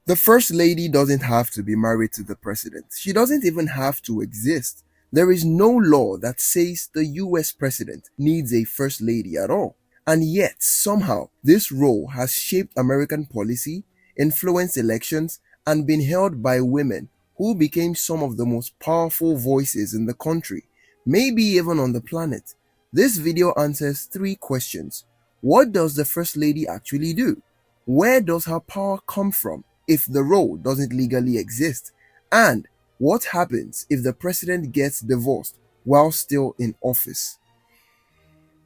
The First Lady doesn't have to be married to the President. She doesn't even have to exist. There is no law that says the US President needs a First Lady at all. And yet, somehow, this role has shaped American policy, influenced elections, and been held by women who became some of the most powerful voices in the country, maybe even on the planet. This video answers three questions. What does the First Lady actually do? Where does her power come from if the role doesn't legally exist? And what happens if the president gets divorced while still in office?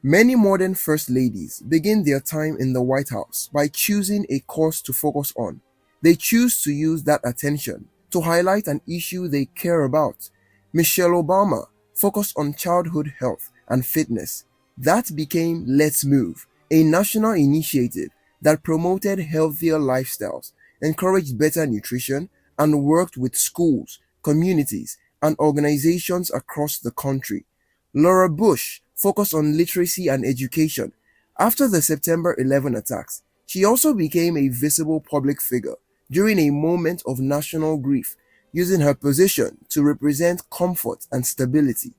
Many modern First Ladies begin their time in the White House by choosing a cause to focus on. They choose to use that attention to highlight an issue they care about. Michelle Obama focused on childhood health and fitness. That became Let's Move, a national initiative that promoted healthier lifestyles, encouraged better nutrition, and worked with schools, communities, and organizations across the country. Laura Bush focused on literacy and education. After the September 11 attacks, she also became a visible public figure during a moment of national grief, using her position to represent comfort and stability.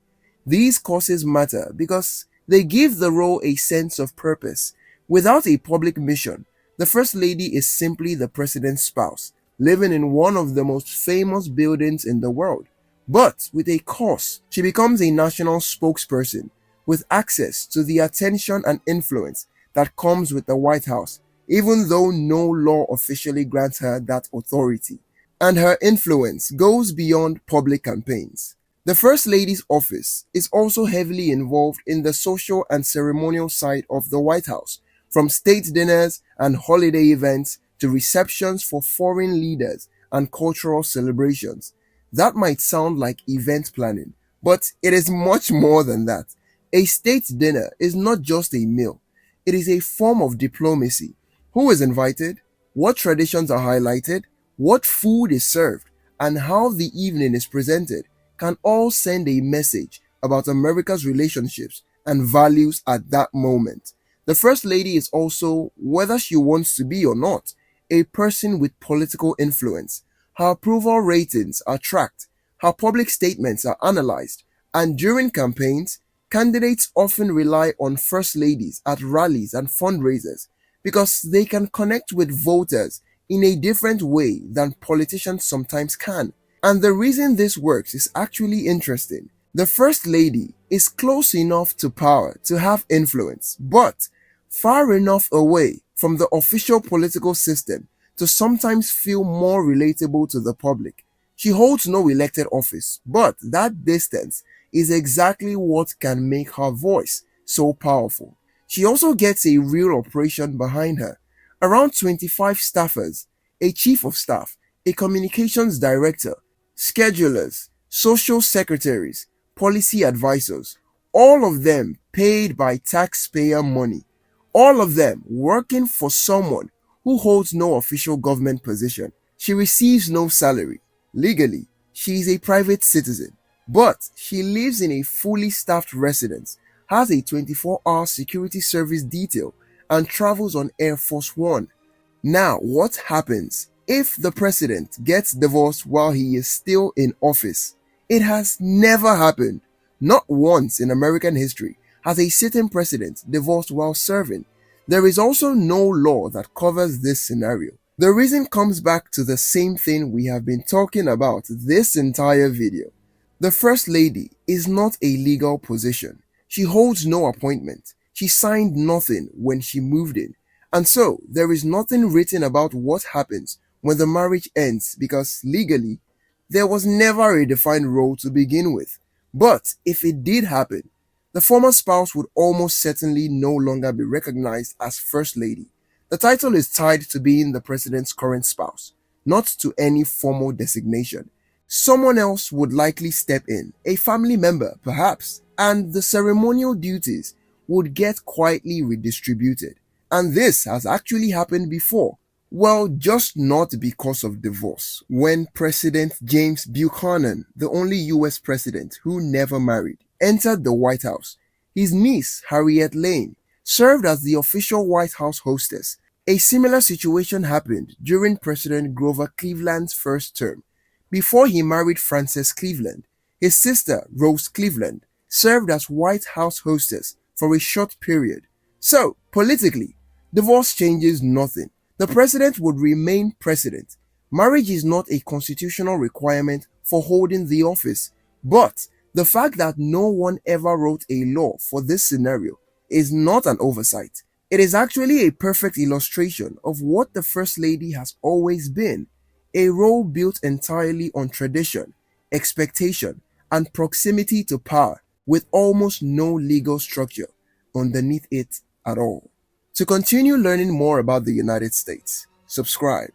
These causes matter because they give the role a sense of purpose. Without a public mission, the First Lady is simply the president's spouse, living in one of the most famous buildings in the world. But with a cause, she becomes a national spokesperson with access to the attention and influence that comes with the White House, even though no law officially grants her that authority. And her influence goes beyond public campaigns. The First Lady's office is also heavily involved in the social and ceremonial side of the White House, from state dinners and holiday events to receptions for foreign leaders and cultural celebrations. That might sound like event planning, but it is much more than that. A state dinner is not just a meal. It is a form of diplomacy. Who is invited? What traditions are highlighted? What food is served? And how the evening is presented can all send a message about America's relationships and values at that moment. The First Lady is also, whether she wants to be or not, a person with political influence. Her approval ratings are tracked, her public statements are analyzed, and during campaigns, candidates often rely on First Ladies at rallies and fundraisers because they can connect with voters in a different way than politicians sometimes can. And the reason this works is actually interesting. The First Lady is close enough to power to have influence, but far enough away from the official political system to sometimes feel more relatable to the public. She holds no elected office, but that distance is exactly what can make her voice so powerful. She also gets a real operation behind her. Around 25 staffers, a chief of staff, a communications director, schedulers, social secretaries, policy advisors, all of them paid by taxpayer money, all of them working for someone who holds no official government position. She receives no salary. Legally, she is a private citizen, but she lives in a fully staffed residence, has a 24-hour security service detail, and travels on Air Force One. Now, what happens if the president gets divorced while he is still in office? It has never happened. Not once in American history has a sitting president divorced while serving. There is also no law that covers this scenario. The reason comes back to the same thing we have been talking about this entire video. The First Lady is not a legal position. She holds no appointment. She signed nothing when she moved in. And so, there is nothing written about what happens when the marriage ends because legally, there was never a defined role to begin with. But if it did happen, the former spouse would almost certainly no longer be recognized as First Lady. The title is tied to being the president's current spouse, not to any formal designation. Someone else would likely step in, a family member perhaps, and the ceremonial duties would get quietly redistributed. And this has actually happened before. Well, just not because of divorce. When President James Buchanan, the only US president who never married, entered the White House, his niece, Harriet Lane, served as the official White House hostess. A similar situation happened during President Grover Cleveland's first term. Before he married Frances Cleveland, his sister, Rose Cleveland, served as White House hostess for a short period. So, politically, divorce changes nothing. The president would remain president. Marriage is not a constitutional requirement for holding the office, but the fact that no one ever wrote a law for this scenario is not an oversight. It is actually a perfect illustration of what the First Lady has always been, a role built entirely on tradition, expectation, and proximity to power with almost no legal structure underneath it at all. To continue learning more about the United States, subscribe.